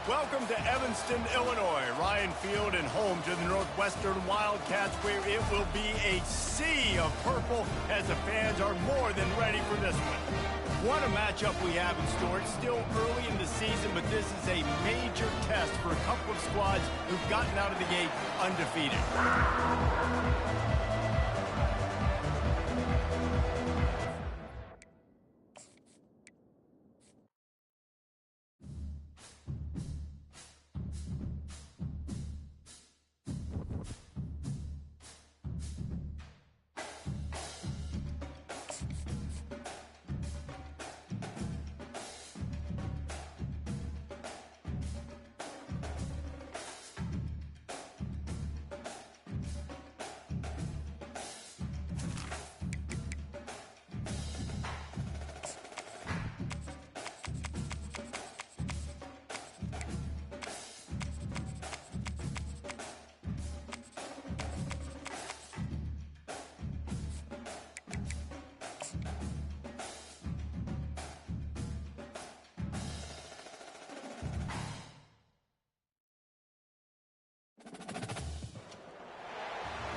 Welcome to Evanston, Illinois. Ryan Field and home to the Northwestern Wildcats, where it will be a sea of purple as the fans are more than ready for this one. What a matchup we have in store. It's still early in the season, but this is a major test for a couple of squads who've gotten out of the gate undefeated.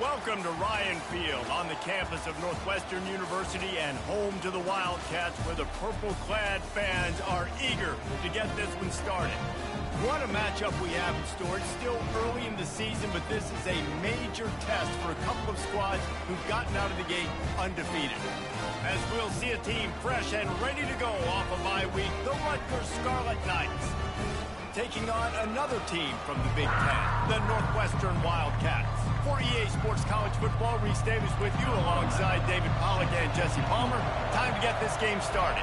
Welcome to Ryan Field on the campus of Northwestern University and home to the Wildcats, where the purple-clad fans are eager to get this one started. What a matchup we have in store. It's still early in the season, but this is a major test for a couple of squads who've gotten out of the gate undefeated. As we'll see a team fresh and ready to go off a bye week, the Rutgers Scarlet Knights, taking on another team from the Big Ten, the Northwestern Wildcats. For EA Sports College Football, Reese Davis with you alongside David Pollack and Jesse Palmer. Time to get this game started.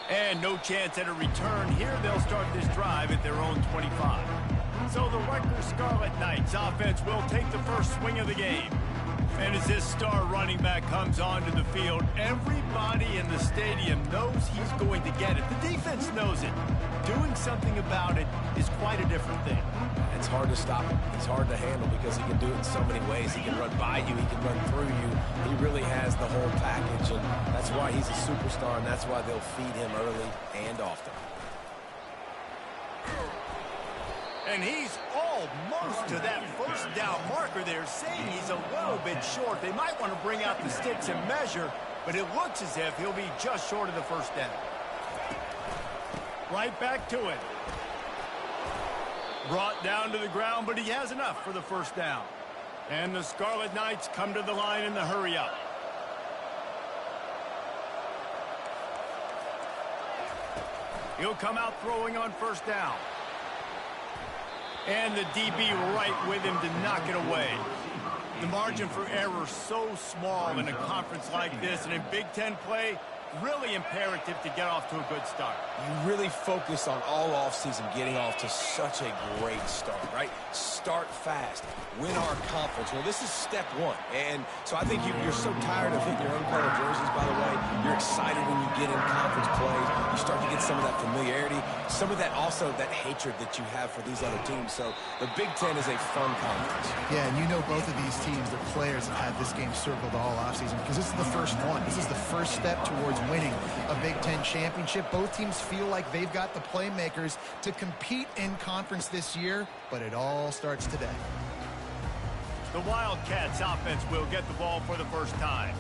And no chance at a return here. They'll start this drive at their own 25. So the Rutgers Scarlet Knights offense will take the first swing of the game. And as this star running back comes onto the field, everybody in the stadium knows he's going to get it. The defense knows it. Doing something about it is quite a different thing. It's hard to stop him. It's hard to handle because he can do it in so many ways. He can run by you. He can run through you. He really has the whole package, and that's why he's a superstar, and that's why they'll feed him early and often. And he's almost to that first down marker there, saying he's a little bit short. They might want to bring out the sticks and measure, but it looks as if he'll be just short of the first down. Right back to it. Brought down to the ground, but he has enough for the first down. And the Scarlet Knights come to the line in the hurry-up. He'll come out throwing on first down. And the DB right with him to knock it away. The margin for error so small in a conference like this, and in Big Ten play, really imperative to get off to a good start. You really focus on all offseason getting off to such a great start, right? Start fast. Win our conference. Well, this is step one. And so I think you're so tired of hitting your own color jerseys, by the way. You're excited when you get in conference play. You start to get some of that familiarity, some of that also that hatred that you have for these other teams. So the Big Ten is a fun conference. Yeah, and you know both of these teams, their players have had this game circled all offseason because this is the first one. This is the first step towards winning a Big Ten championship. Both teams feel like they've got the playmakers to compete in conference this year, but it all starts today. The Wildcats offense will get the ball for the first time.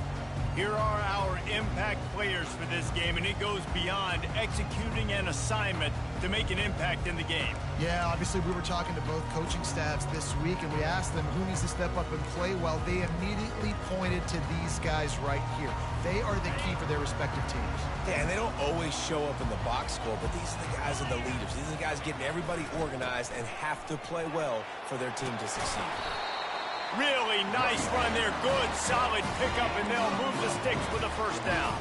Here are our impact players for this game, and it goes beyond executing an assignment to make an impact in the game. Yeah, obviously we were talking to both coaching staffs this week, and we asked them who needs to step up and play well. They immediately pointed to these guys right here. They are the key for their respective teams. Yeah, and they don't always show up in the box score, but these are the guys are the leaders. These are the guys getting everybody organized and have to play well for their team to succeed. Really nice run there. Good, solid pickup, and they'll move the sticks for the first down.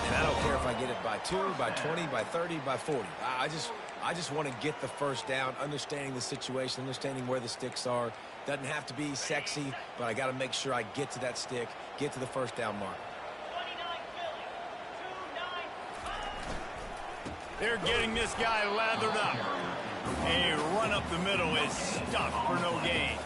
And I don't care if I get it by 2, by 20, by 30, by 40. I just want to get the first down, understanding the situation, understanding where the sticks are. Doesn't have to be sexy, but I got to make sure I get to that stick, get to the first down mark. They're getting this guy lathered up. A run up the middle is stuck for no gain.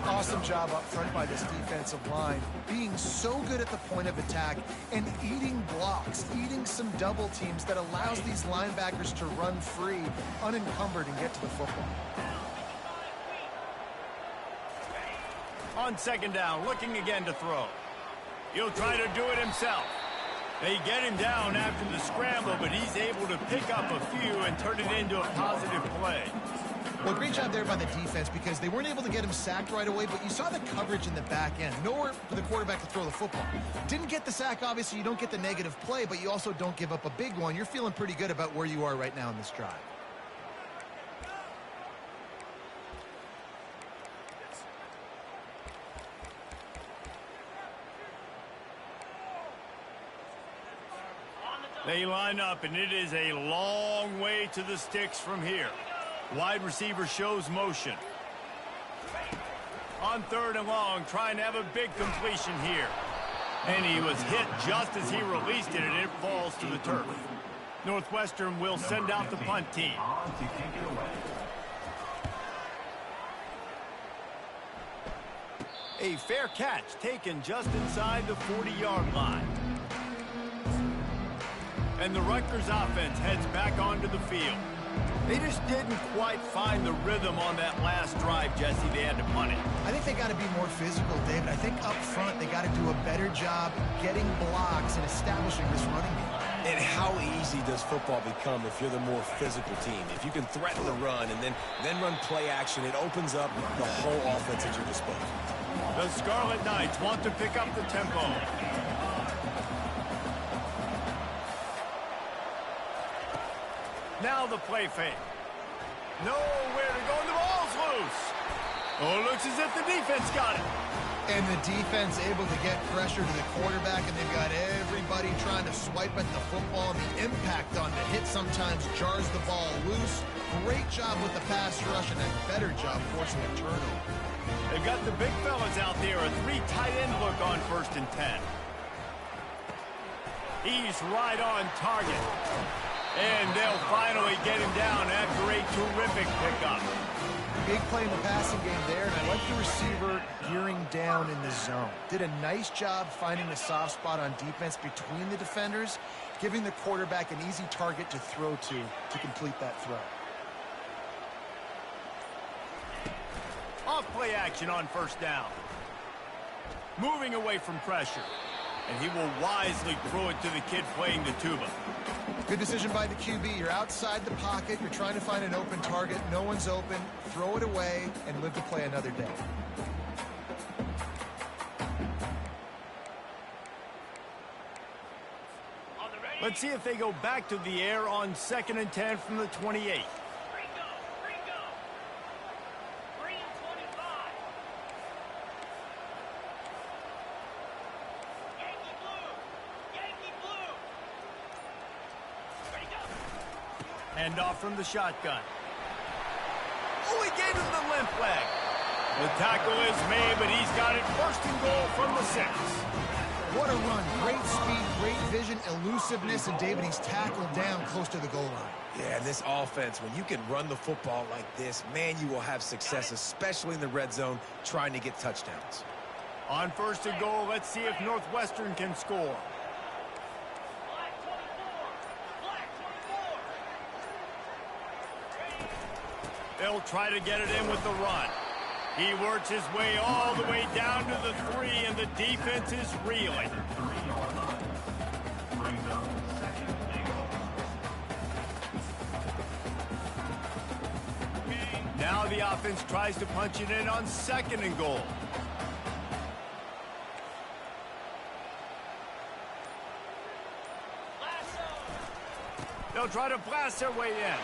Awesome job up front by this defensive line, being so good at the point of attack and eating blocks, eating some double teams that allows these linebackers to run free, unencumbered, and get to the football. On second down, looking again to throw. He'll try to do it himself. They get him down after the scramble, but he's able to pick up a few and turn it into a positive play. Well, great job there by the defense because they weren't able to get him sacked right away, but you saw the coverage in the back end. Nowhere for the quarterback to throw the football. Didn't get the sack, obviously. You don't get the negative play, but you also don't give up a big one. You're feeling pretty good about where you are right now in this drive. They line up, and it is a long way to the sticks from here. Wide receiver shows motion. On third and long, trying to have a big completion here. And he was hit just as he released it, and it falls to the turf. Northwestern will send out the punt team. A fair catch taken just inside the 40-yard line. And the Rutgers offense heads back onto the field. They just didn't quite find the rhythm on that last drive, Jesse. They had to punt it. I think they got to be more physical, David. I think up front they got to do a better job getting blocks and establishing this running game. And how easy does football become if you're the more physical team? If you can threaten the run and then run play action, it opens up the whole offense at your disposal. The Scarlet Knights want to pick up the tempo. Now the play fake. Nowhere to go, and the ball's loose. Oh, it looks as if the defense got it. And the defense able to get pressure to the quarterback, and they've got everybody trying to swipe at the football. The impact on the hit sometimes jars the ball loose. Great job with the pass rush, and a better job forcing a turnover. They've got the big fellas out there, a 3 tight end look on 1st and 10. He's right on target. And they'll finally get him down after a terrific pickup. Big play in the passing game there, and I like the receiver gearing down in the zone. Did a nice job finding the soft spot on defense between the defenders, giving the quarterback an easy target to throw to complete that throw. Off play action on 1st down. Moving away from pressure. And he will wisely throw it to the kid playing the tuba. Good decision by the QB. You're outside the pocket. You're trying to find an open target. No one's open. Throw it away and live to play another day. Let's see if they go back to the air on 2nd and 10 from the 28. Hand off from the shotgun. Oh, he gave him the limp leg. The tackle is made, but he's got it 1st and goal from the 6. What a run. Great speed, great vision, elusiveness, and David, he's tackled down close to the goal line. Yeah, this offense, when you can run the football like this, man, you will have success, especially in the red zone, trying to get touchdowns. On 1st and goal, let's see if Northwestern can score. They'll try to get it in with the run. He works his way all the way down to the 3, and the defense is reeling. Now the offense tries to punch it in on 2nd and goal. They'll try to blast their way in.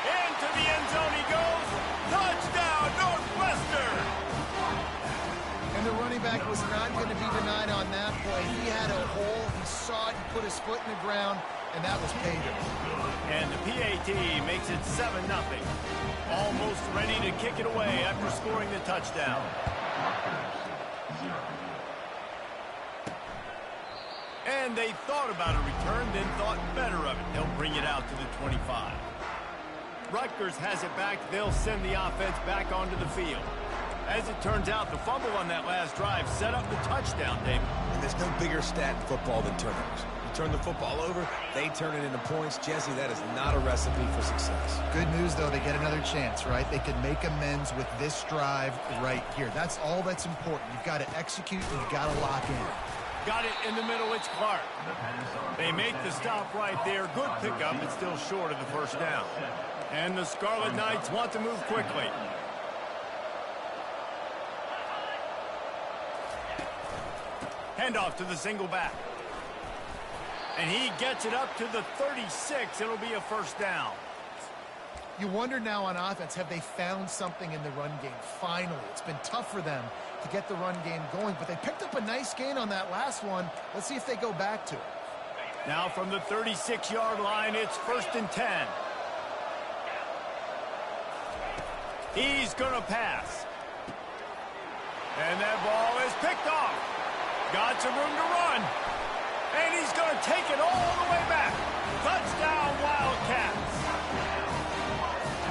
Into the end zone he goes. Touchdown, Northwestern! And the running back was not going to be denied on that play. He had a hole. He saw it. He put his foot in the ground, and that was pay dirt. And the PAT makes it 7-0. Almost ready to kick it away after scoring the touchdown. And they thought about a return, then thought better of it. They'll bring it out to the 25. Rutgers has it back. They'll send the offense back onto the field. As it turns out, the fumble on that last drive set up the touchdown, David. And there's no bigger stat in football than turnovers. You turn the football over, they turn it into points. Jesse, that is not a recipe for success. Good news, though, they get another chance, right? They can make amends with this drive right here. That's all that's important. You've got to execute, and you've got to lock in. Got it in the middle, it's Clark. They make the stop right there. Good pickup, but still short of the first down. And the Scarlet Knights want to move quickly. Handoff to the single back. And he gets it up to the 36. It'll be a first down. You wonder now on offense, have they found something in the run game? Finally, it's been tough for them to get the run game going, but they picked up a nice gain on that last one. Let's see if they go back to it. Now from the 36-yard line, it's 1st and 10. He's going to pass. And that ball is picked off. Got some room to run. And he's going to take it all the way back. Touchdown, Wildcats.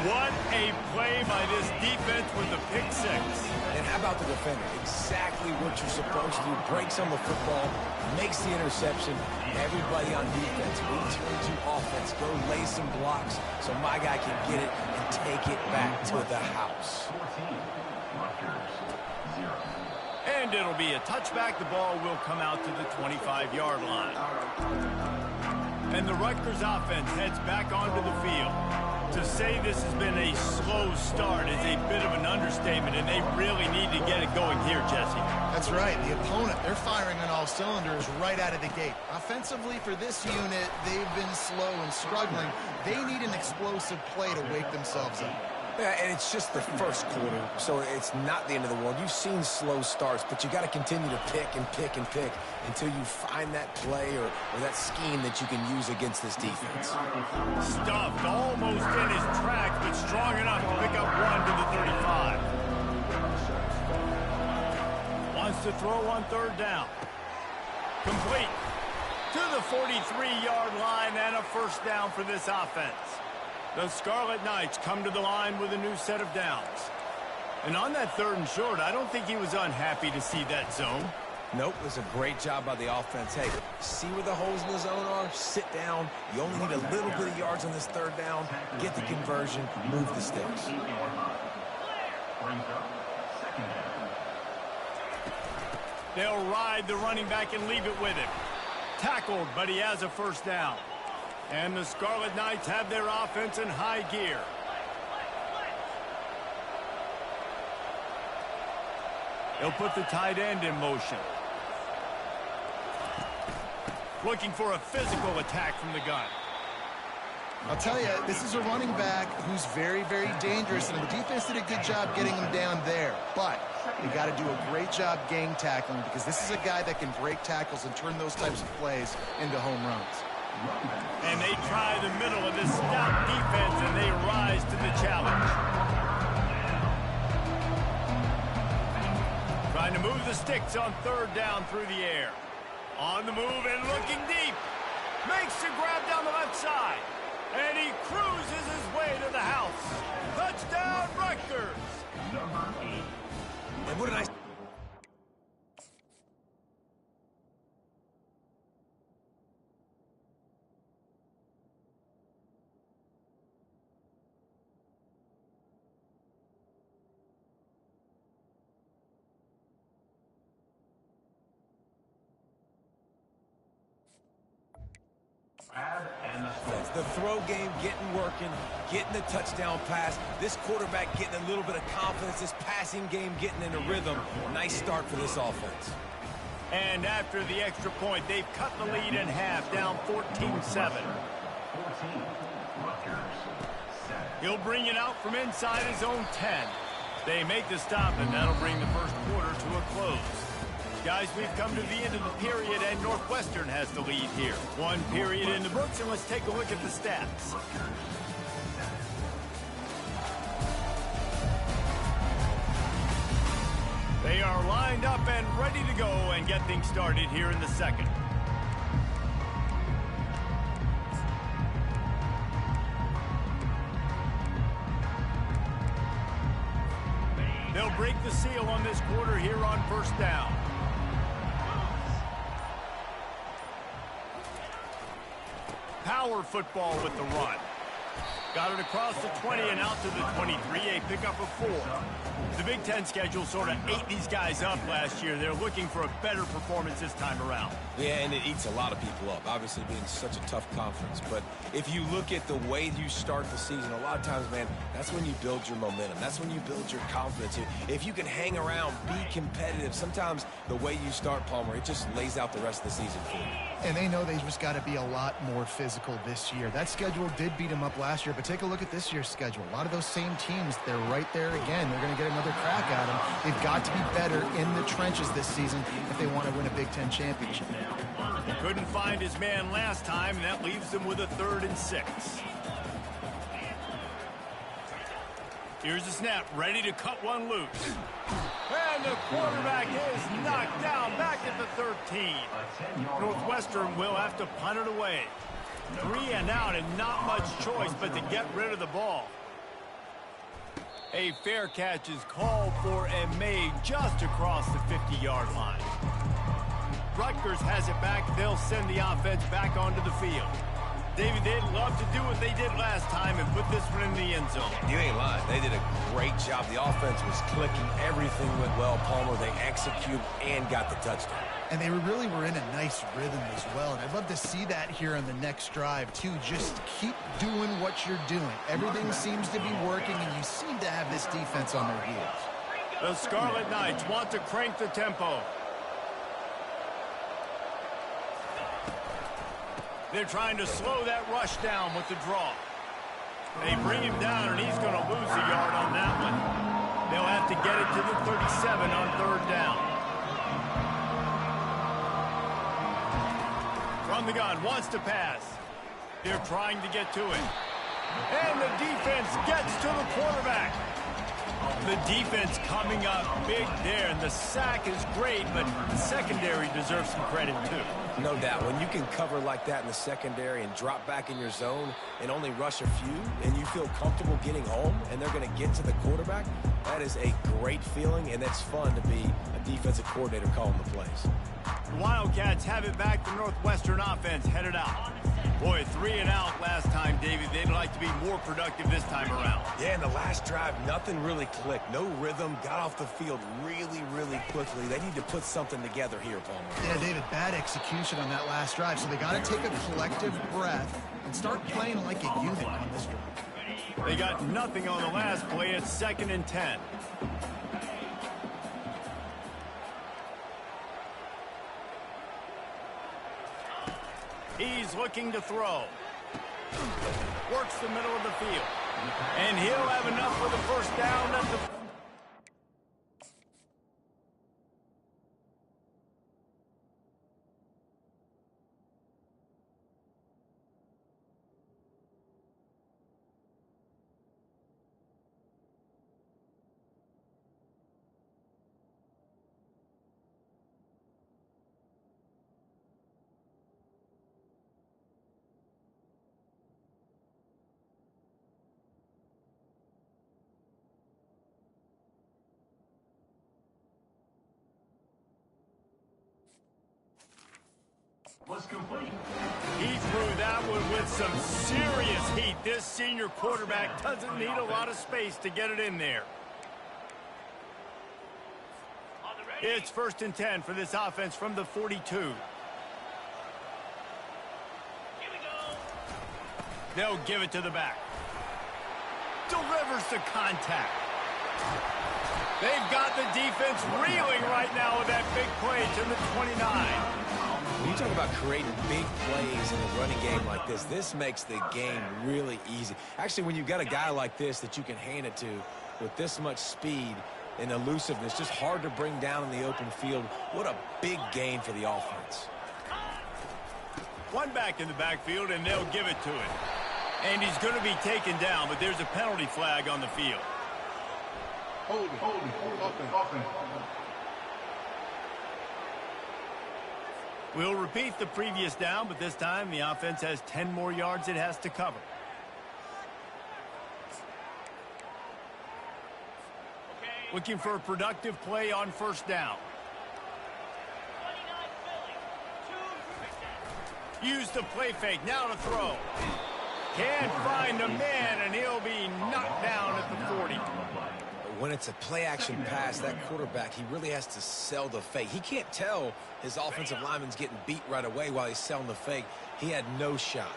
What a play by this defense with the pick six. And how about the defender? Exactly what you're supposed to do. Breaks on the football, makes the interception. Everybody on defense, we turn to offense. Go lay some blocks so my guy can get it and take it back to the house. And it'll be a touchback. The ball will come out to the 25-yard line. And the Rutgers offense heads back onto the field. To say this has been a slow start is a bit of an understatement, and they really need to get it going here, Jesse. That's right. The opponent, they're firing on all cylinders right out of the gate. Offensively, for this unit, they've been slow and struggling. They need an explosive play to wake themselves up. Yeah, and it's just the first quarter, so it's not the end of the world. You've seen slow starts, but you got to continue to pick and pick and pick until you find that play or that scheme that you can use against this defense. Stuffed almost in his tracks, but strong enough to pick up one to the 35. Wants to throw on 3rd down. Complete to the 43-yard line, and a first down for this offense. The Scarlet Knights come to the line with a new set of downs. And on that 3rd and short, I don't think he was unhappy to see that zone. Nope, it was a great job by the offense. Hey, see where the holes in the zone are? Sit down. You only need a little bit of yards on this 3rd down. Get the conversion. Move the sticks. They'll ride the running back and leave it with him. Tackled, but he has a first down. And the Scarlet Knights have their offense in high gear. They'll put the tight end in motion. Looking for a physical attack from the gun. I'll tell you, this is a running back who's very, very dangerous, and the defense did a good job getting him down there. But you got to do a great job gang tackling, because this is a guy that can break tackles and turn those types of plays into home runs. And they try the middle of this stout defense, and they rise to the challenge. Trying to move the sticks on 3rd down through the air. On the move and looking deep. Makes the grab down the left side. And he cruises his way to the house. Touchdown, Rutgers! And what did I... The throw game getting working, getting the touchdown pass. This quarterback getting a little bit of confidence. This passing game getting in a rhythm. Nice start for this offense. And after the extra point, they've cut the lead in half, down 14-7. He'll bring it out from inside his own 10. They make the stop, and that'll bring the first quarter to a close. Guys, we've come to the end of the period, and Northwestern has the lead here. One period in the books, and let's take a look at the stats. They are lined up and ready to go and get things started here in the second. They'll break the seal on this quarter here on first down. Power football with the run. Got it across the 20 and out to the 23, a pickup of 4. The Big Ten schedule sort of ate these guys up last year. They're looking for a better performance this time around. Yeah, and it eats a lot of people up, obviously being such a tough conference. But if you look at the way you start the season, a lot of times, man, that's when you build your momentum. That's when you build your confidence. If you can hang around, be competitive, sometimes the way you start, Palmer, it just lays out the rest of the season for you. And they know they just got to be a lot more physical this year. That schedule did beat them up last year, but take a look at this year's schedule. A lot of those same teams, they're right there again. They're going to get another crack at them. They've got to be better in the trenches this season if they want to win a Big Ten championship. Couldn't find his man last time, and that leaves them with a 3rd and 6. Here's the snap, ready to cut one loose. And the quarterback is knocked down back at the 13. Northwestern will have to punt it away. 3 and out, and not much choice but to get rid of the ball. A fair catch is called for and made just across the 50-yard line. Rutgers has it back. They'll send the offense back onto the field. David, they'd love to do what they did last time and put this one in the end zone. You ain't lying. They did a great job. The offense was clicking. Everything went well. Palmer, they executed and got the touchdown. And they really were in a nice rhythm as well. And I'd love to see that here on the next drive, too. Just keep doing what you're doing. Everything seems to be working, and you seem to have this defense on their heels. The Scarlet Knights want to crank the tempo. They're trying to slow that rush down with the draw. They bring him down, and he's going to lose a yard on that one. They'll have to get it to the 37 on 3rd down. From the gun, wants to pass. They're trying to get to it. And the defense gets to the quarterback. The defense coming up big there, and the sack is great, but the secondary deserves some credit, too. No doubt. When you can cover like that in the secondary and drop back in your zone and only rush a few, and you feel comfortable getting home, and they're going to get to the quarterback, that is a great feeling, and it's fun to be a defensive coordinator calling the plays. The Wildcats have it back. The Northwestern offense headed out. Boy, 3 and out last time, David. They'd like to be more productive this time around. Yeah, in the last drive, nothing really clicked. No rhythm. Got off the field really, really quickly. They need to put something together here, Palmer. Yeah, David, bad execution on that last drive. So they got to take a collective breath and start playing like a unit on this drive. They got nothing on the last play. It's 2nd and 10. He's looking to throw. Works the middle of the field. And he'll have enough for the first down at the... Was complete. He threw that one with some serious heat. This senior quarterback doesn't need a lot of space to get it in there. It's 1st and 10 for this offense from the 42. They'll give it to the back. Delivers the contact. They've got the defense reeling right now with that big play to the 29. When you talk about creating big plays in a running game like this makes the game really easy. Actually, when you've got a guy like this that you can hand it to with this much speed and elusiveness, just hard to bring down in the open field, what a big gain for the offense. One back in the backfield, and they'll give it to him. And he's going to be taken down, but there's a penalty flag on the field. Holding. Offense. We'll repeat the previous down, but this time the offense has 10 more yards it has to cover. Okay. Looking for a productive play on first down. Use the play fake, now to throw. Can't find a man, and he'll be knocked down at the 40. When it's a play-action pass, that quarterback, he really has to sell the fake. He can't tell his offensive lineman's getting beat right away while he's selling the fake. He had no shot.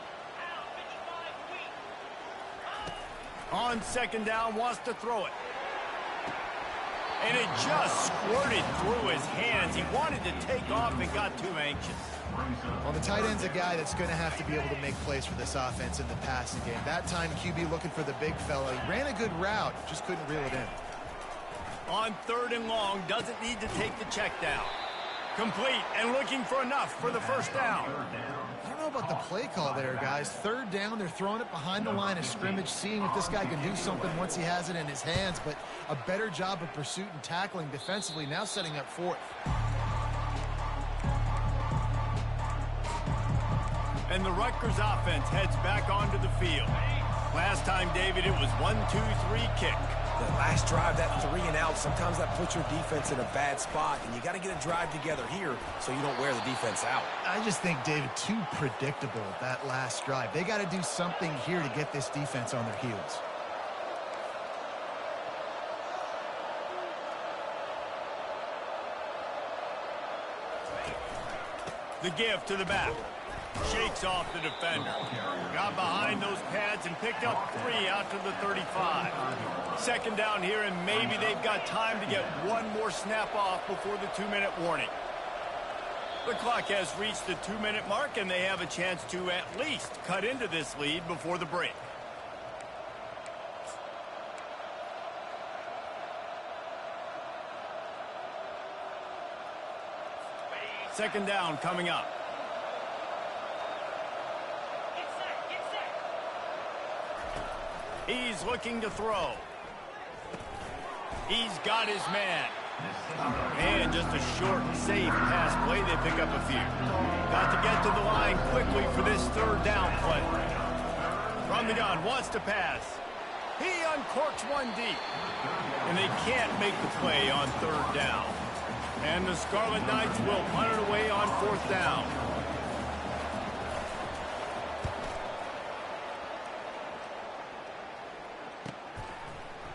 On second down, wants to throw it. And it just squirted through his hands. He wanted to take off and got too anxious. Well, the tight end's a guy that's going to have to be able to make plays for this offense in the passing game. That time, QB looking for the big fella. He ran a good route, just couldn't reel it in. On third and long, doesn't need to take the check down. Complete and looking for enough for the first down. I don't know about the play call there, guys. Third down, they're throwing it behind the line of scrimmage, seeing if this guy can do something once he has it in his hands, but a better job of pursuit and tackling defensively, now setting up fourth. And the Rutgers offense heads back onto the field. Last time, David, it was 1-2-3 kick. That last drive, that 3 and out, sometimes that puts your defense in a bad spot, and you got to get a drive together here so you don't wear the defense out. I just think, David, too predictable, that last drive. They got to do something here to get this defense on their heels. The give to the back. Shakes off the defender. Got behind those pads and picked up 3 out to the 35. Second down here, and maybe they've got time to get one more snap off before the 2-minute warning. The clock has reached the 2-minute mark, and they have a chance to at least cut into this lead before the break. Second down coming up. He's looking to throw. He's got his man. And just a short, safe pass play. They pick up a few. Got to get to the line quickly for this third down play. From the gun, wants to pass. He uncorks one deep. And they can't make the play on third down. And the Scarlet Knights will punt it away on fourth down.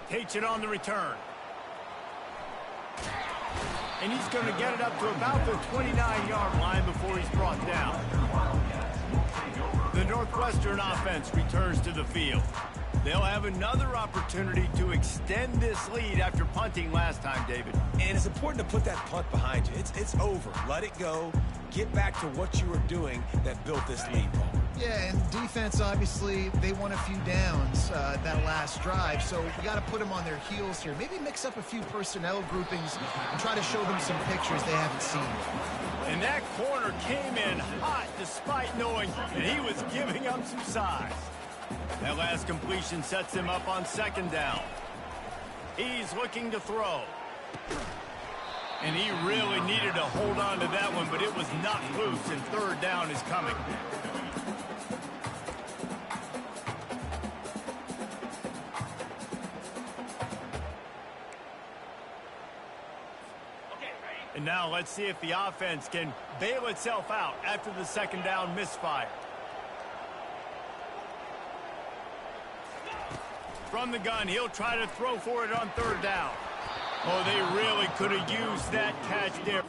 Takes it on the return. And he's going to get it up to about the 29-yard line before he's brought down. The Northwestern offense returns to the field. They'll have another opportunity to extend this lead after punting last time, David. And it's important to put that punt behind you. It's over. Let it go. Get back to what you were doing that built this lead, Paul. Yeah, and defense, obviously, they won a few downs that last drive, so we got to put them on their heels here. Maybe mix up a few personnel groupings and try to show them some pictures they haven't seen. And that corner came in hot despite knowing that he was giving up some size. That last completion sets him up on second down. He's looking to throw. And he really needed to hold on to that one, but it was knocked loose, and third down is coming. And now let's see if the offense can bail itself out after the second down misfire. From the gun, he'll try to throw for it on third down. Oh, they really could have used that catch there.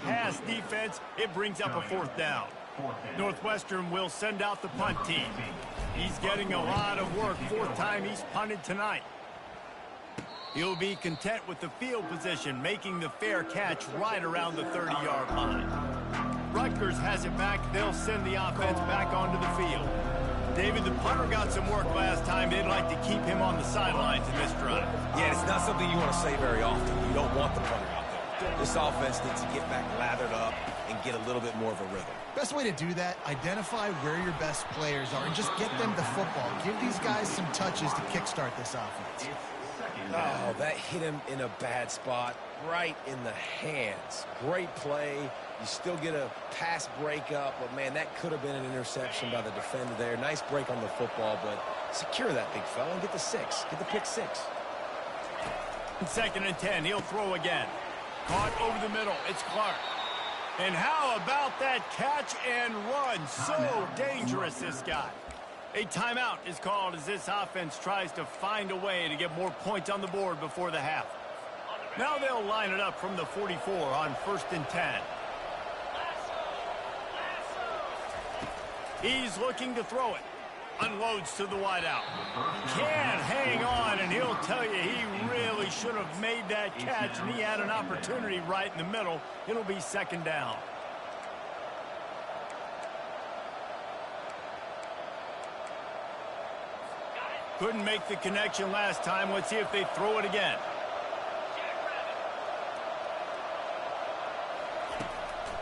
Pass defense, it brings up a fourth down. Northwestern will send out the punt team. He's getting a lot of work. Fourth time he's punted tonight. He'll be content with the field position, making the fair catch right around the 30-yard line. Rutgers has it back. They'll send the offense back onto the field. David, the punter got some work last time. They'd like to keep him on the sidelines in this drive. Yeah, it's not something you want to say very often. You don't want the punter out there. This offense needs to get back lathered up, and get a little bit more of a rhythm. Best way to do that, identify where your best players are and just get them the football. Give these guys some touches to kickstart this offense. Oh, that hit him in a bad spot, right in the hands. Great play. You still get a pass breakup, but, man, that could have been an interception by the defender there. Nice break on the football, but secure that big fella and get the 6. Get the pick 6. 2nd and 10. He'll throw again. Caught over the middle. It's Clark. And how about that catch and run? So dangerous, this guy. A timeout is called as this offense tries to find a way to get more points on the board before the half. Now they'll line it up from the 44 on 1st and 10. He's looking to throw it. Unloads to the wideout. Can't hang on, and he'll tell you he really should have made that catch, and he had an opportunity right in the middle. It'll be 2nd down. Couldn't make the connection last time. Let's see if they throw it again.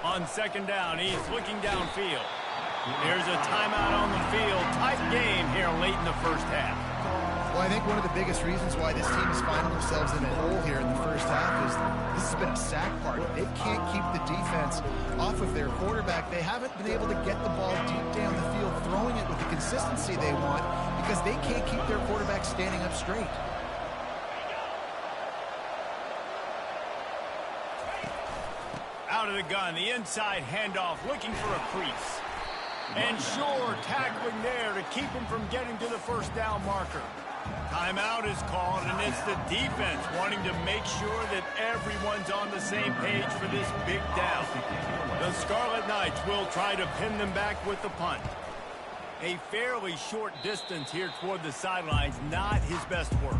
On 2nd down, he's looking downfield. There's a timeout on the field. Tight game here late in the first half. Well, I think one of the biggest reasons why this team is finding themselves in a hole here in the first half is this has been a sack party. They can't keep the defense off of their quarterback. They haven't been able to get the ball deep down the field, throwing it with the consistency they want because they can't keep their quarterback standing up straight. Out of the gun, the inside handoff, looking for a crease. And sure, tackling there to keep him from getting to the 1st down marker. Timeout is called, and it's the defense wanting to make sure that everyone's on the same page for this big down. The Scarlet Knights will try to pin them back with the punt. A fairly short distance here toward the sidelines, not his best work.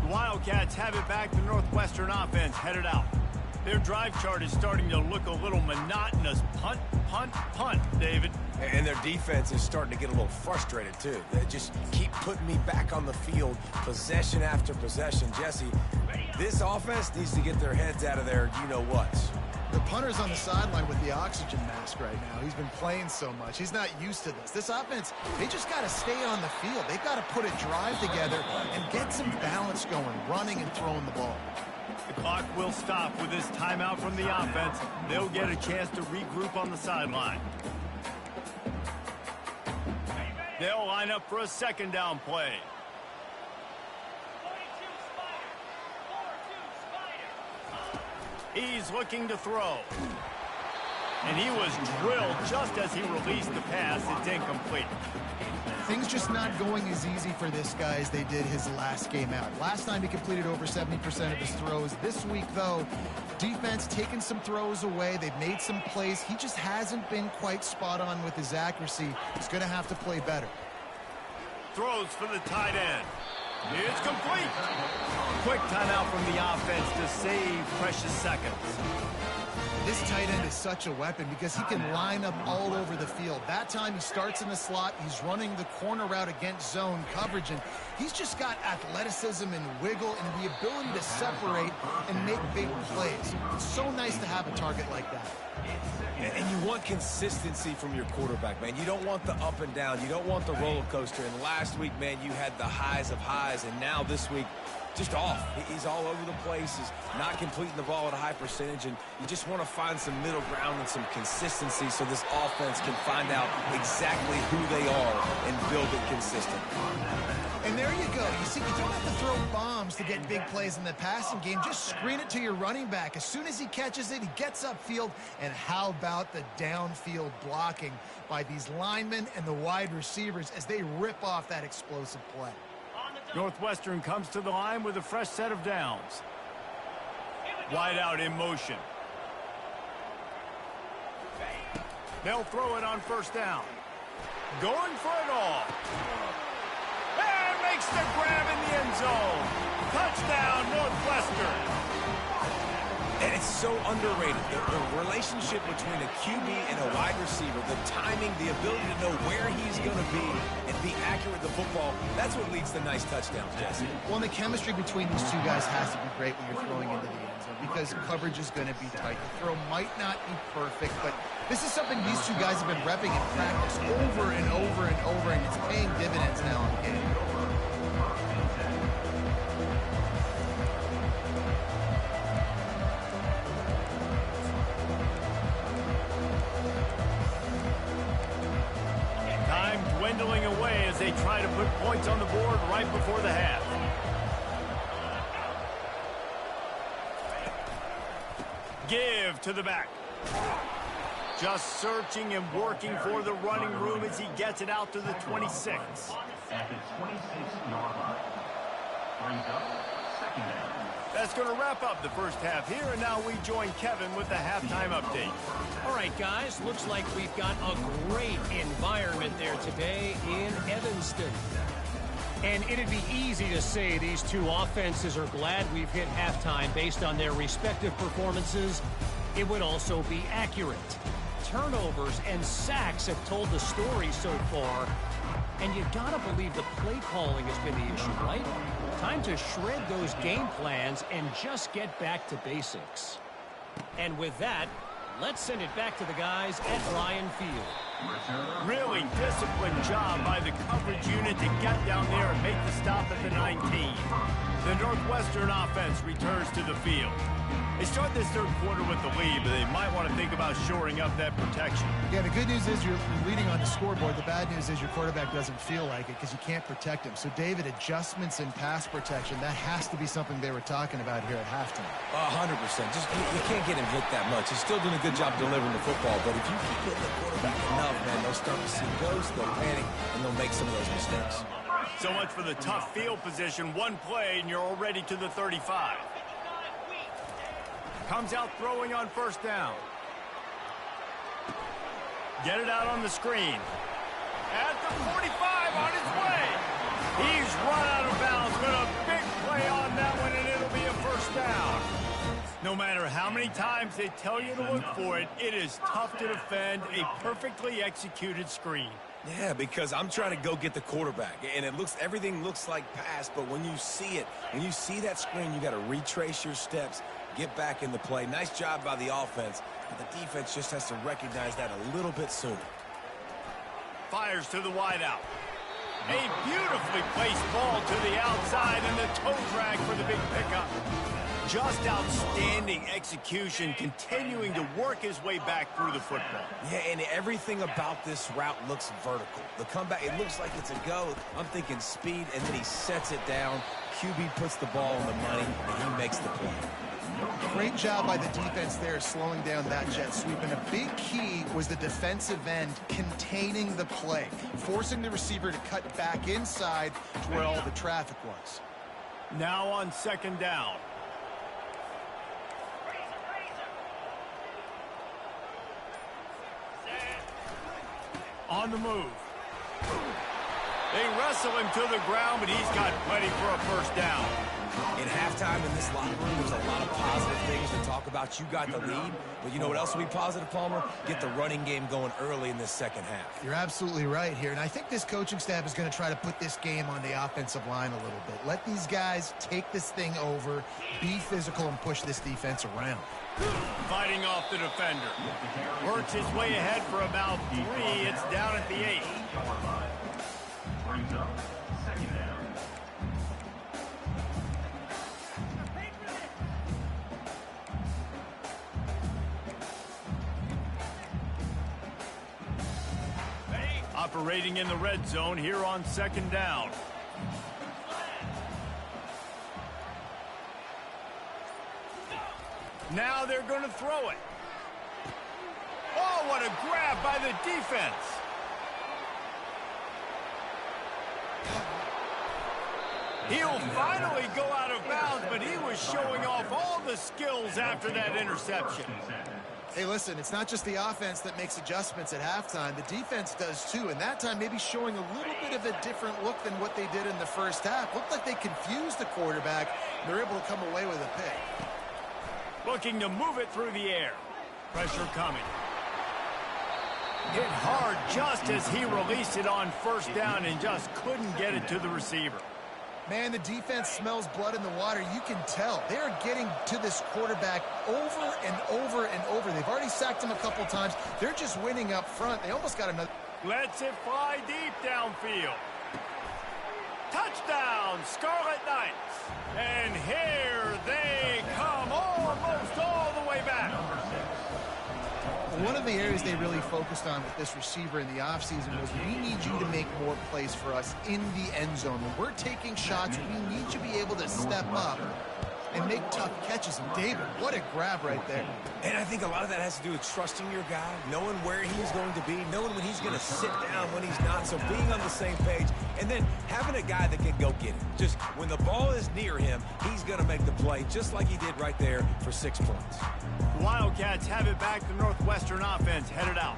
The Wildcats have it back. The Northwestern offense headed out. Their drive chart is starting to look a little monotonous. Punt, punt, punt, David. And their defense is starting to get a little frustrated, too. They just keep putting me back on the field, possession after possession. Jesse, this offense needs to get their heads out of their you-know-whats. The punter's on the sideline with the oxygen mask right now. He's been playing so much. He's not used to this. This offense, they just got to stay on the field. They've got to put a drive together and get some balance going, running and throwing the ball. The clock will stop with this timeout from the offense. They'll get a chance to regroup on the sideline. They'll line up for a 2nd down play. He's looking to throw. And he was drilled just as he released the pass. It's incomplete. Things just not going as easy for this guy as they did his last game out. Last time he completed over 70% of his throws. This week, though, defense taking some throws away. They've made some plays. He just hasn't been quite spot on with his accuracy. He's going to have to play better. Throws for the tight end. It's complete. Quick timeout from the offense to save precious seconds. This tight end is such a weapon because he can line up all over the field. That time he starts in the slot. He's running the corner route against zone coverage, and he's just got athleticism and wiggle and the ability to separate and make big plays. It's so nice to have a target like that. And you want consistency from your quarterback, man. You don't want the up and down. You don't want the roller coaster. And last week, man, you had the highs of highs, and now this week, just off. He's all over the place. He's not completing the ball at a high percentage, and you just want to find some middle ground and some consistency so this offense can find out exactly who they are and build it consistent. And there you go. You see, you don't have to throw bombs to get big plays in the passing game. Just screen it to your running back. As soon as he catches it, he gets upfield. And how about the downfield blocking by these linemen and the wide receivers as they rip off that explosive play? Northwestern comes to the line with a fresh set of downs. Wide out in motion. They'll throw it on 1st down. Going for it all. And makes the grab in the end zone. Touchdown, Northwestern. And it's so underrated. The relationship between a QB and a wide receiver, the timing, the ability to know where he's going to be and be accurate with the football, that's what leads to nice touchdowns, Jesse. Well, and the chemistry between these two guys has to be great when you're throwing into the end zone because coverage is going to be tight. The throw might not be perfect, but this is something these two guys have been repping in practice over and over and over, and it's paying dividends now in the game. Time dwindling away as they try to put points on the board right before the half. Give to the back. Just searching and working for the running room as he gets it out to the 26. At the 26-yard line. Brings up second down. That's going to wrap up the first half here, and now we join Kevin with the halftime update. All right, guys, looks like we've got a great environment there today in Evanston. And it'd be easy to say these two offenses are glad we've hit halftime based on their respective performances. It would also be accurate. Turnovers and sacks have told the story so far. And you gotta believe the play calling has been the issue, right? Time to shred those game plans and just get back to basics. And with that, let's send it back to the guys at Ryan Field. Really disciplined job by the coverage unit to get down there and make the stop at the 19. The Northwestern offense returns to the field. They start this third quarter with the lead, but they might want to think about shoring up that protection. Yeah, the good news is you're leading on the scoreboard. The bad news is your quarterback doesn't feel like it because you can't protect him. So, David, adjustments in pass protection, that has to be something they were talking about here at halftime. 100%. Just you can't get him hit that much. He's still doing a good job delivering the football, but if you keep hitting the quarterback enough, man, they'll start to see ghosts, they'll panic, and they'll make some of those mistakes. So much for the tough field position. One play, and you're already to the 35. Comes out throwing on first down. Get it out on the screen. At the 45 on his way. He's run out of bounds with a big play on that one, and it'll be a first down. No matter how many times they tell you to look for it, it is tough to defend a perfectly executed screen. Yeah, because I'm trying to go get the quarterback, and everything looks like pass, but when you see it, when you see that screen, you got to retrace your steps, get back in the play. Nice job by the offense, but the defense just has to recognize that a little bit sooner. Fires to the wideout. A beautifully placed ball to the outside, and the toe drag for the big pickup. Just outstanding execution, continuing to work his way back through the football. Yeah, and everything about this route looks vertical. The comeback, it looks like it's a go. I'm thinking speed, and then he sets it down. QB puts the ball on the money, and he makes the play. Great job by the defense there slowing down that jet sweep. And a big key was the defensive end containing the play, forcing the receiver to cut back inside to where all the traffic was. Now on second down. On the move. They wrestle him to the ground, but he's got plenty for a first down. In halftime in this locker room, there's a lot of positive things to talk about. You got the lead, but you know what else will be positive, Palmer? Get the running game going early in this second half. You're absolutely right here, and I think this coaching staff is going to try to put this game on the offensive line a little bit. Let these guys take this thing over, be physical, and push this defense around. Fighting off the defender. Works his way ahead for about 3. It's down at the 8. Brings up second down. Operating in the red zone here on second down. Now they're going to throw it. Oh, what a grab by the defense. He'll finally go out of bounds, but he was showing off all the skills after that interception. Hey, listen, it's not just the offense that makes adjustments at halftime. The defense does too, and that time maybe showing a little bit of a different look than what they did in the first half. Looked like they confused the quarterback. They're able to come away with a pick. Looking to move it through the air. Pressure coming. Hit hard just as he released it on first down and just couldn't get it to the receiver. Man, the defense smells blood in the water. You can tell. They're getting to this quarterback over and over and over. They've already sacked him a couple times. They're just winning up front. They almost got another. Lets it fly deep downfield. Touchdown, Scarlet Knights. And here they come almost all the way back. One of the areas they really focused on with this receiver in the offseason was we need you to make more plays for us in the end zone. When we're taking shots, we need you to be able to step up and make tough catches. And David, what a grab right there. And I think a lot of that has to do with trusting your guy, knowing where he's going to be, knowing when he's going to sit down, when he's not. So being on the same page, and then having a guy that can go get it. Just when the ball is near him, he's going to make the play, just like he did right there for 6 points. The Wildcats have it back. The Northwestern offense headed out.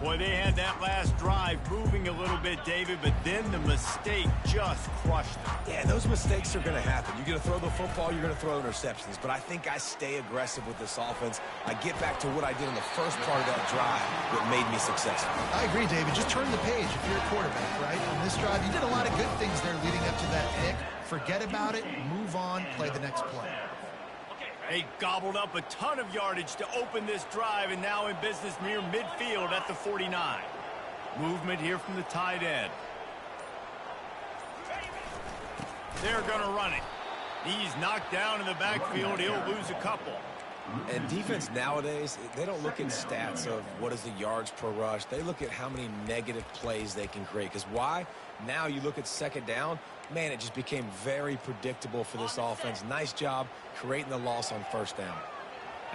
Boy, they had that last drive moving a little bit, David, but then the mistake just crushed them. Yeah, those mistakes are going to happen. You're going to throw the football, you're going to throw interceptions. But I think I stay aggressive with this offense. I get back to what I did in the first part of that drive that made me successful. I agree, David. Just turn the page if you're a quarterback, right? On this drive, you did a lot of good things there leading up to that pick. Forget about it, move on, play the next play. They gobbled up a ton of yardage to open this drive, and now in business near midfield at the 49. Movement here from the tight end. They're going to run it. He's knocked down in the backfield. He'll lose a couple. And defense nowadays, they don't look at stats of what is the yards per rush. They look at how many negative plays they can create. Because why? Now you look at second down, man, it just became very predictable for this offense. Nice job creating the loss on first down.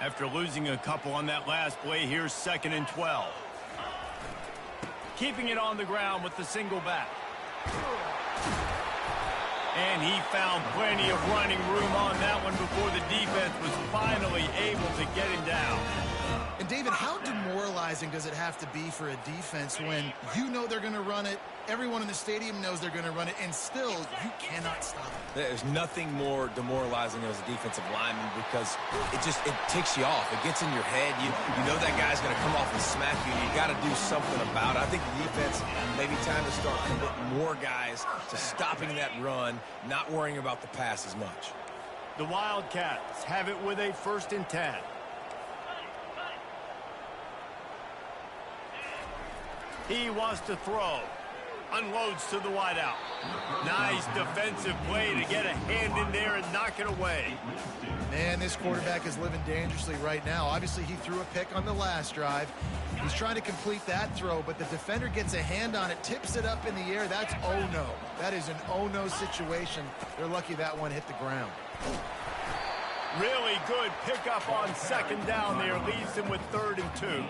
After losing a couple on that last play, here's 2nd and 12. Keeping it on the ground with the single back. And he found plenty of running room on that one before the defense was finally able to get him down. And David, how demoralizing does it have to be for a defense when you know they're going to run it, everyone in the stadium knows they're going to run it, and still you cannot stop it? There's nothing more demoralizing as a defensive lineman because it ticks you off. It gets in your head. You know that guy's going to come off and smack you, and you got to do something about it. I think the defense, maybe time to start committing more guys to stopping that run, not worrying about the pass as much. The Wildcats have it with a 1st and 10. He wants to throw. Unloads to the wideout. Nice defensive play to get a hand in there and knock it away. Man, this quarterback is living dangerously right now. Obviously, he threw a pick on the last drive. He's trying to complete that throw, but the defender gets a hand on it, tips it up in the air. That's oh-no. That is an oh-no situation. They're lucky that one hit the ground. Really good pickup on 2nd down there. Leaves him with 3rd and 2.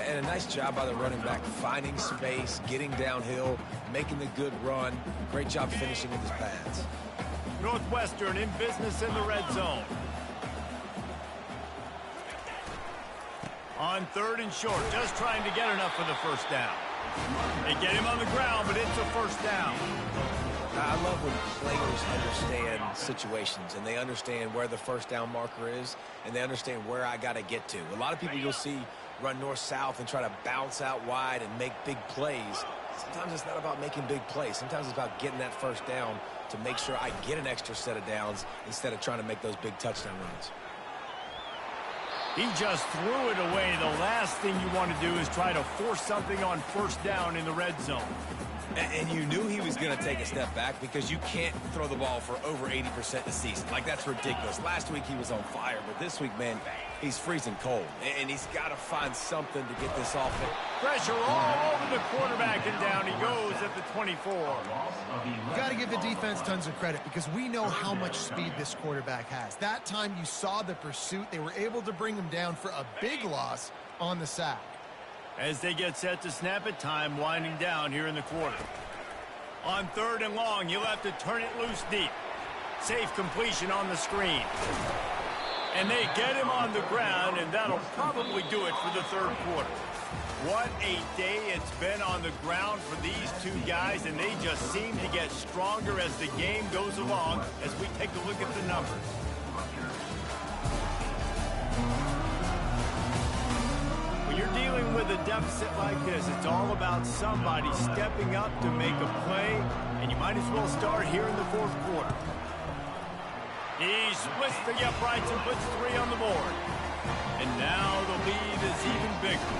And a nice job by the running back, finding space, getting downhill, making the good run. Great job finishing with his pads. Northwestern in business in the red zone. On 3rd and short, just trying to get enough for the 1st down. They get him on the ground, but it's a 1st down. I love when players understand situations and they understand where the 1st down marker is and they understand where I got to get to. A lot of people you'll see run north-south and try to bounce out wide and make big plays. Sometimes it's not about making big plays. Sometimes it's about getting that 1st down to make sure I get an extra set of downs instead of trying to make those big touchdown runs. He just threw it away. The last thing you want to do is try to force something on 1st down in the red zone. And you knew he was going to take a step back because you can't throw the ball for over 80% the season. Like, that's ridiculous. Last week he was on fire, but this week, man, he's freezing cold. And he's got to find something to get this off it. Pressure all over the quarterback, and down he goes at the 24. You got to give the defense tons of credit because we know how much speed this quarterback has. That time you saw the pursuit. They were able to bring him down for a big loss on the sack. As they get set to snap it, time winding down here in the quarter. On 3rd and long, you'll have to turn it loose deep. Safe completion on the screen. And they get him on the ground, and that'll probably do it for the 3rd quarter. What a day it's been on the ground for these two guys, and they just seem to get stronger as the game goes along as we take a look at the numbers. When you're dealing with a deficit like this, it's all about somebody stepping up to make a play, and you might as well start here in the fourth quarter. He splits the uprights and puts 3 on the board. And now the lead is even bigger.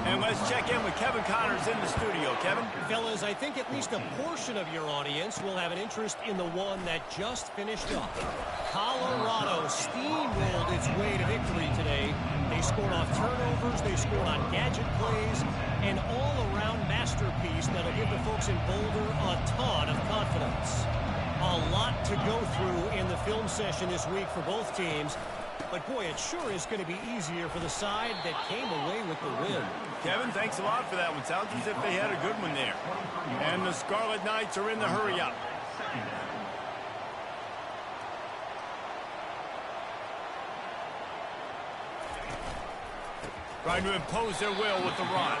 And let's check in with Kevin Connors in the studio. Kevin? Fellas, I think at least a portion of your audience will have an interest in the one that just finished up. Colorado steamrolled its way to victory today. They scored off turnovers, they scored on gadget plays, an all-around masterpiece that'll give the folks in Boulder a ton of confidence. A lot to go through in the film session this week for both teams. But, boy, it sure is going to be easier for the side that came away with the win. Kevin, thanks a lot for that one. Sounds as if they had a good one there. And the Scarlet Knights are in the hurry-up. Trying to impose their will with the run.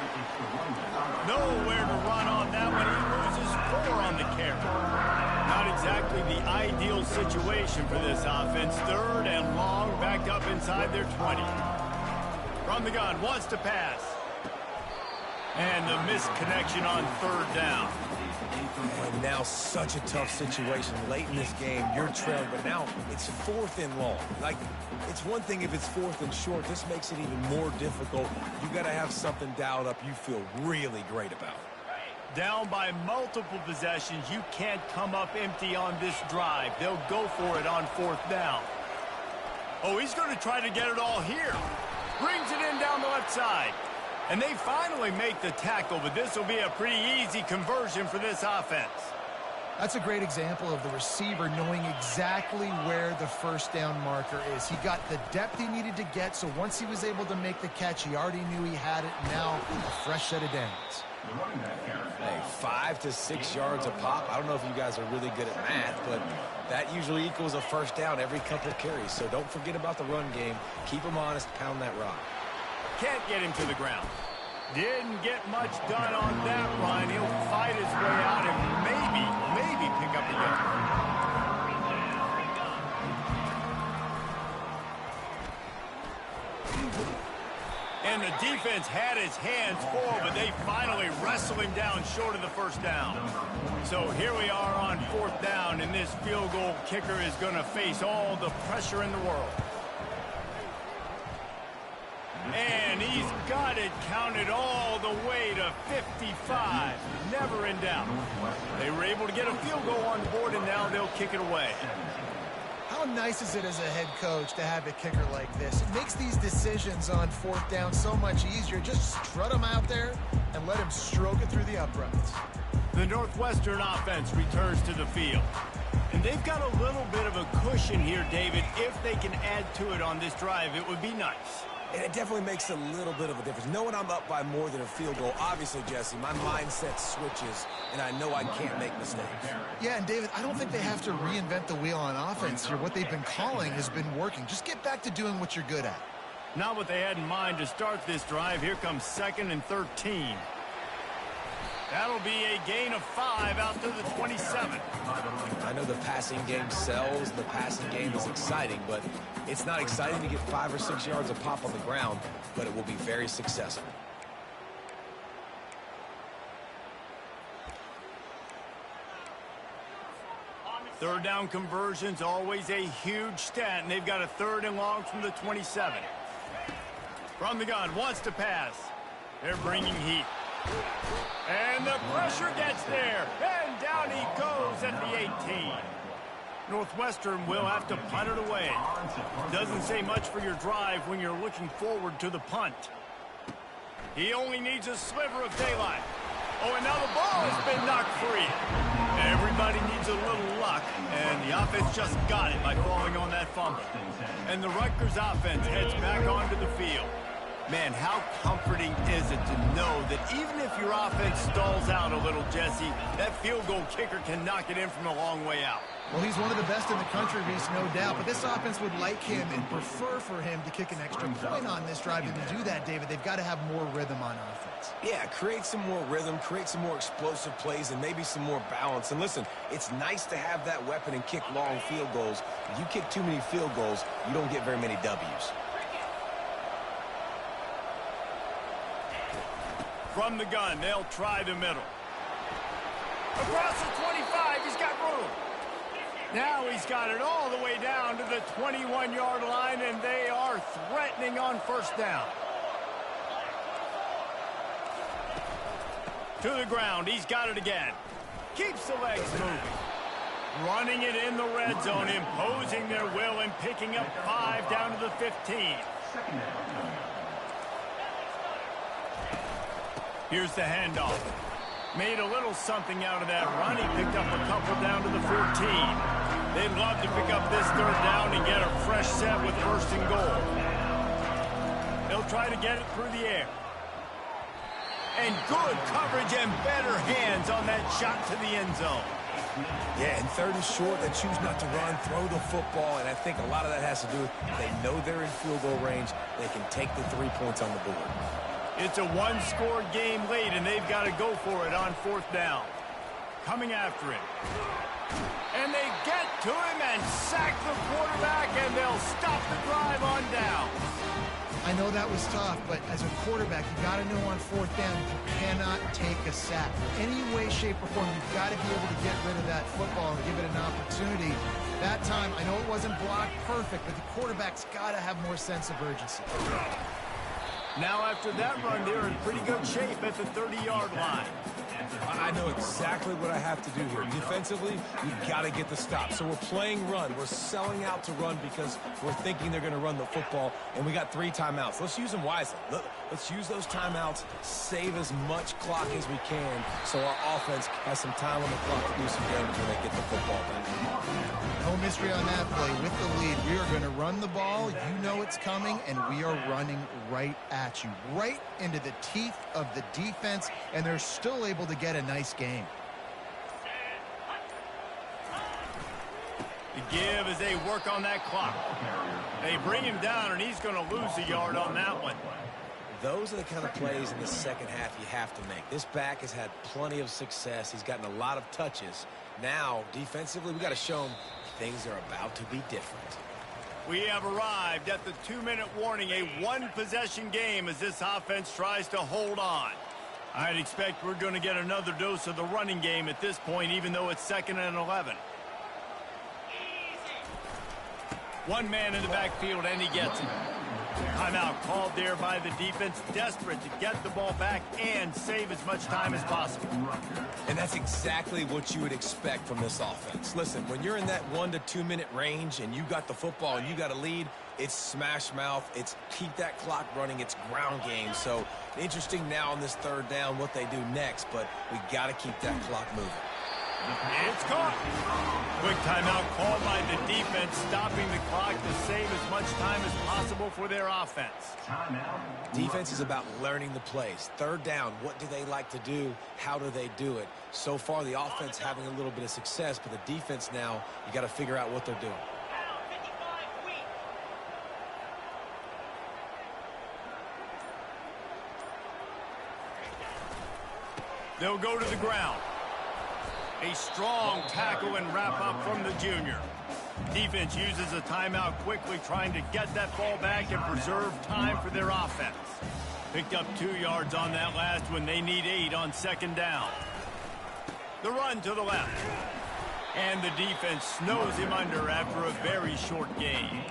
Nowhere to run on that one. He loses 4 on the carry. Not exactly the ideal situation for this offense. 3rd and long, backed up inside their 20. From the gun, wants to pass. And the missed connection on 3rd down. And now such a tough situation. Late in this game, you're trailing, but now it's 4th and long. Like, it's one thing if it's 4th and short. This makes it even more difficult. You got to have something dialed up you feel really great about. Down by multiple possessions, you can't come up empty on this drive. They'll go for it on 4th down. Oh, he's going to try to get it all here. Brings it in down the left side. And they finally make the tackle, but this will be a pretty easy conversion for this offense. That's a great example of the receiver knowing exactly where the first down marker is. He got the depth he needed to get, so once he was able to make the catch, he already knew he had it. Now, a fresh set of downs. Hey, 5 to 6 yards a pop. I don't know if you guys are really good at math, but that usually equals a first down every couple carries. So don't forget about the run game. Keep them honest, pound that rock. Can't get him to the ground. Didn't get much done on that run. He'll fight his way out and maybe pick up a yard. And the defense had his hands full, but they finally wrestle him down short of the first down. So here we are on 4th down, and this field goal kicker is going to face all the pressure in the world. And he's got it counted all the way to 55. Never in doubt. They were able to get a field goal on the board, and now they'll kick it away. How nice is it as a head coach to have a kicker like this? It makes these decisions on 4th down so much easier. Just strut him out there and let him stroke it through the uprights. The Northwestern offense returns to the field. And they've got a little bit of a cushion here, David. If they can add to it on this drive, it would be nice. And it definitely makes a little bit of a difference. Knowing I'm up by more than a field goal, obviously, Jesse, my mindset switches, and I know I can't make mistakes. Yeah, and David, I don't think they have to reinvent the wheel on offense here. What they've been calling has been working. Just get back to doing what you're good at. Not what they had in mind to start this drive. Here comes 2nd and 13. That'll be a gain of 5 out to the 27. I know the passing game sells, the passing game is exciting, but it's not exciting to get 5 or 6 yards a pop on the ground, but it will be very successful. Third down conversions, always a huge stat, and they've got a 3rd and long from the 27. From the gun, wants to pass. They're bringing heat. And the pressure gets there, and down he goes at the 18. Northwestern will have to punt it away. Doesn't say much for your drive when you're looking forward to the punt. He only needs a sliver of daylight. Oh, and now the ball has been knocked free. Everybody needs a little luck, and the offense just got it by falling on that fumble. And the Rutgers offense heads back onto the field. Man, how comforting is it to know that even if your offense stalls out a little, Jesse, that field goal kicker can knock it in from a long way out. Well, he's one of the best in the country, Reese, no doubt. But this offense would like him and prefer for him to kick an extra point on this drive. And to do that, David, they've got to have more rhythm on offense. Yeah, create some more rhythm, create some more explosive plays, and maybe some more balance. And listen, it's nice to have that weapon and kick long field goals. If you kick too many field goals, you don't get very many W's. From the gun, they'll try the middle. Across the 25, he's got room. Now he's got it all the way down to the 21-yard line, and they are threatening on first down. To the ground, he's got it again. Keeps the legs moving. Running it in the red zone, imposing their will and picking up 5 down to the 15. Here's the handoff. Made a little something out of that run. He picked up a couple down to the 14. They'd love to pick up this third down and get a fresh set with first and goal. They'll try to get it through the air. And good coverage and better hands on that shot to the end zone. Yeah, and third and short, they choose not to run, throw the football, and I think a lot of that has to do with they know they're in field goal range. They can take the 3 points on the board. It's a one-score game late, and they've got to go for it on fourth down. Coming after it. And they get to him and sack the quarterback, and they'll stop the drive on down. I know that was tough, but as a quarterback, you got to know on fourth down, you cannot take a sack. Any way, shape, or form, you've got to be able to get rid of that football and give it an opportunity. That time, I know it wasn't blocked perfect, but the quarterback's got to have more sense of urgency. Now after that run, they're in pretty good shape at the 30-yard line. I know exactly what I have to do here. Defensively, we've got to get the stop. So we're playing run. We're selling out to run because we're thinking they're going to run the football, and we got 3 timeouts. Let's use them wisely. Let's use those timeouts, save as much clock as we can so our offense has some time on the clock to do some damage when they get the football back. No mystery on that play. With the lead, we are going to run the ball. You know it's coming, and we are running right at you, right into the teeth of the defense, and they're still able to get a nice game. The give as they work on that clock. They bring him down, and he's going to lose a yard on that one. Those are the kind of plays in the second half you have to make. This back has had plenty of success. He's gotten a lot of touches. Now, defensively, we got to show him things are about to be different. We have arrived at the 2-minute warning, a one-possession game as this offense tries to hold on. I'd expect we're going to get another dose of the running game at this point, even though it's 2nd and 11. One man in the backfield, and he gets it. Timeout called there by the defense, desperate to get the ball back and save as much time as possible. And that's exactly what you would expect from this offense. Listen, when you're in that 1 to 2 minute range and you got the football and you got a lead, it's smash mouth, it's keep that clock running, it's ground game. So interesting now on this third down what they do next, but we got to keep that clock moving. It's caught. Quick timeout called by the defense, stopping the clock to save as much time as possible for their offense. Defense is about learning the plays. Third down, what do they like to do? How do they do it? So far, the offense having a little bit of success, but the defense now, you got to figure out what they're doing. They'll go to the ground. A strong tackle and wrap up from the junior. Defense uses a timeout quickly, trying to get that ball back and preserve time for their offense. Picked up 2 yards on that last one. They need 8 on 2nd down. The run to the left. And the defense snows him under after a very short game.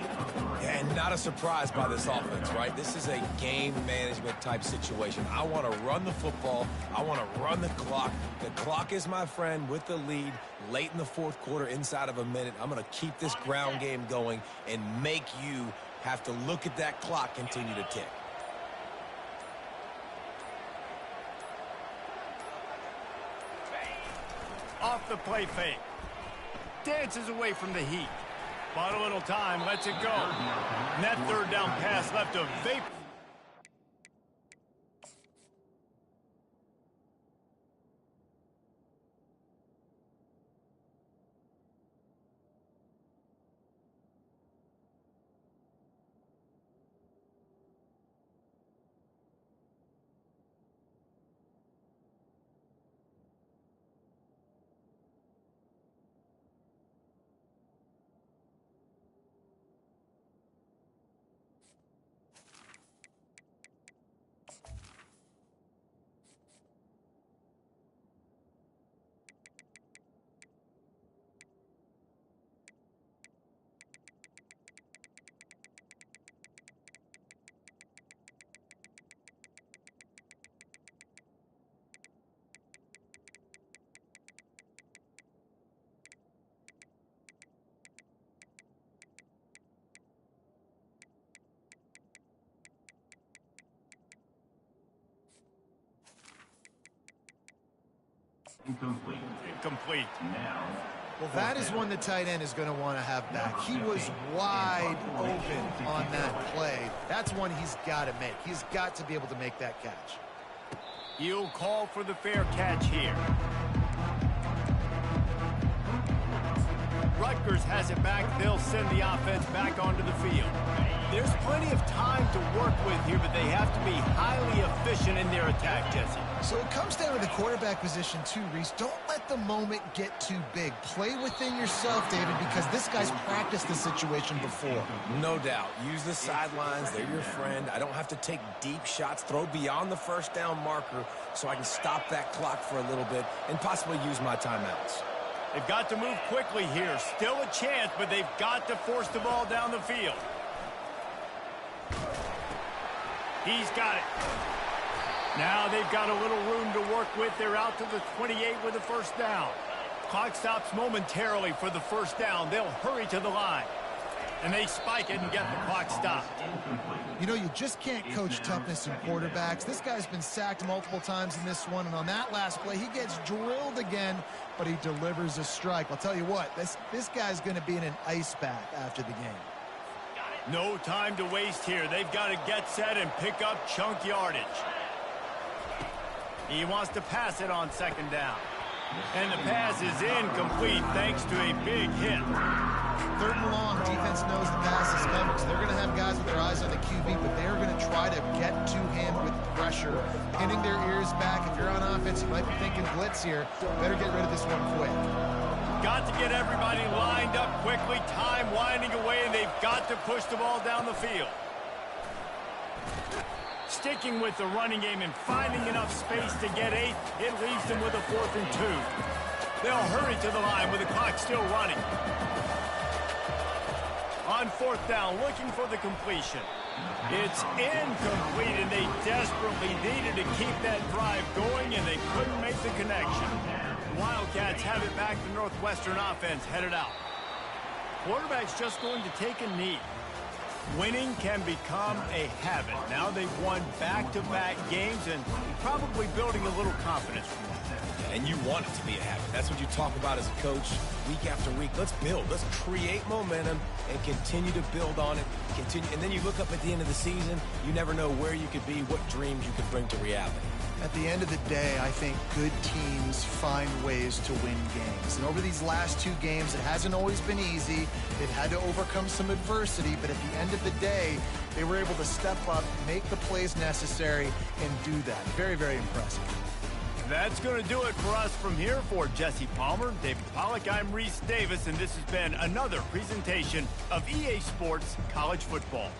And not a surprise by this offense, right? This is a game management type situation. I want to run the football. I want to run the clock. The clock is my friend with the lead late in the 4th quarter, inside of a minute. I'm going to keep this ground game going and make you have to look at that clock continue to tick. Off the play fake. Dances away from the heat. Bought a little time, lets it go. And that third down pass left a vapor. Incomplete. Incomplete. Now, Well, that is one the tight end is going to want to have back. He was wide open on that play. That's one he's got to make. He's got to be able to make that catch. He'll call for the fair catch here. Rutgers has it back. They'll send the offense back onto the field. There's plenty of time to work with here, but they have to be highly efficient in their attack, Jesse. So it comes down to the quarterback position too, Reese. Don't let the moment get too big. Play within yourself, David, because this guy's practiced the situation before. No doubt. Use the sidelines. They're your friend. I don't have to take deep shots. Throw beyond the first down marker so I can stop that clock for a little bit and possibly use my timeouts. They've got to move quickly here. Still a chance, but they've got to force the ball down the field. He's got it. Now they've got a little room to work with. They're out to the 28 with a first down. Clock stops momentarily for the first down. They'll hurry to the line. And they spike it and get the clock stopped. You know, you just can't coach toughness in quarterbacks. This guy's been sacked multiple times in this one, and on that last play, he gets drilled again, but he delivers a strike. I'll tell you what, this guy's going to be in an ice bath after the game. No time to waste here. They've got to get set and pick up chunk yardage. He wants to pass it on second down. And the pass is incomplete thanks to a big hit. Third and long, defense knows the pass is coming, so they're going to have guys with their eyes on the QB, but they're going to try to get to him with pressure, pinning their ears back. If you're on offense, you might be thinking blitz here. Better get rid of this one quick. Got to get everybody lined up quickly. Time winding away, and they've got to push the ball down the field. Sticking with the running game and finding enough space to get 8, it leaves them with a 4th and 2. They'll hurry to the line with the clock still running. On 4th down, looking for the completion. It's incomplete, and they desperately needed to keep that drive going, and they couldn't make the connection. The Wildcats have it back. The Northwestern offense headed out. Quarterback's just going to take a knee. Winning can become a habit. Now they've won back-to-back games and probably building a little confidence from that. And you want it to be a habit. That's what you talk about as a coach week after week. Let's build. Let's create momentum and continue to build on it. Continue, and then you look up at the end of the season, you never know where you could be, what dreams you could bring to reality. At the end of the day, I think good teams find ways to win games. And over these last 2 games, it hasn't always been easy. They've had to overcome some adversity, but at the end of the day, they were able to step up, make the plays necessary, and do that. Very, very impressive. That's going to do it for us from here. For Jesse Palmer, David Pollack, I'm Reese Davis, and this has been another presentation of EA Sports College Football.